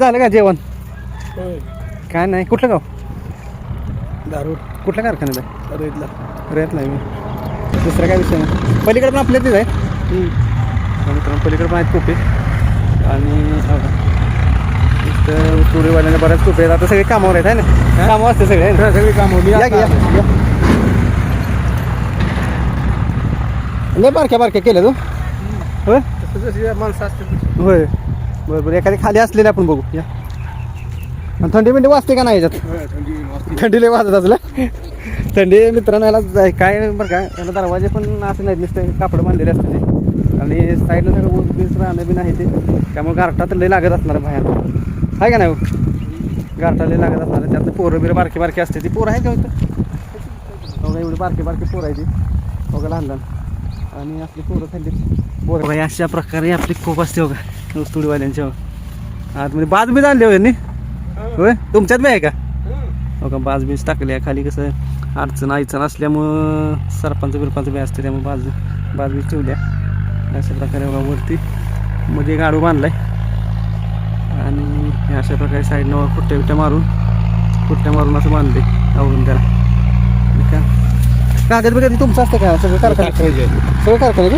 झालं का जेवण? होय. काय नाही. कुठलं गाव? दारूड कुठल्या कारखान्यात आहे? रेतला. रेतला आहे मी. दुसरा काय विषय नाही. पलीकडे पण आपल्याच आहे. मित्रांनो पलीकडे पण आहेत कोपे आणि तुरीवाल्याने बऱ्याच कोपे आहेत. आता सगळे कामावर आहेत आहे ना? कामावर असते सगळे आहे ना? सगळी कामं या की, या. लय बारक्या केल्या तू होय माणसं असते होय. बरं एखादी खाली असलेली आपण बघू या. आणि थंडी बिंडी वाजते का नाही याच्यात? थंडी लय वाजत असलं. थंडी मित्रांनो याला काय बरं का याला दरवाजे पण असे नाहीत नुसते कापड बांधलेले असते ते आणि साईडला सगळं ऊस बीस राहणं बी नाही ते त्यामुळे गारठा तर लय लागत असणार बाहेर आहे का नाही हो? गारठा लय लागत असणार त्यातलं पोरं बिरं बारकी असते ती पोरं आहे का होतं बघा एवढी बारकी पोरं आहे ती बघा लहान आणि आपली पोरं थंडी पोरं बघा अशा प्रकारे आपली खूप असते बघा ऊसतोडीवाल्यांच्या आतमध्ये बाज बीज आणले होय होय तुमच्यात बी आहे का? हो का बाज बीज टाकली आहे खाली कसं अडचण असल्यामुळं सरपंच बिरपंच बी असते त्यामुळे बाज बीज ठेवल्या अशा प्रकारे बघा वरती मध्ये गाडू बांधलाय आणि अशा प्रकारे साईडनं कुट्ट्या मारून असं बांधले आवरून त्याला का कागद वगैरे तुमचं असतं का सगळं कारखाना? सगळं कारखाना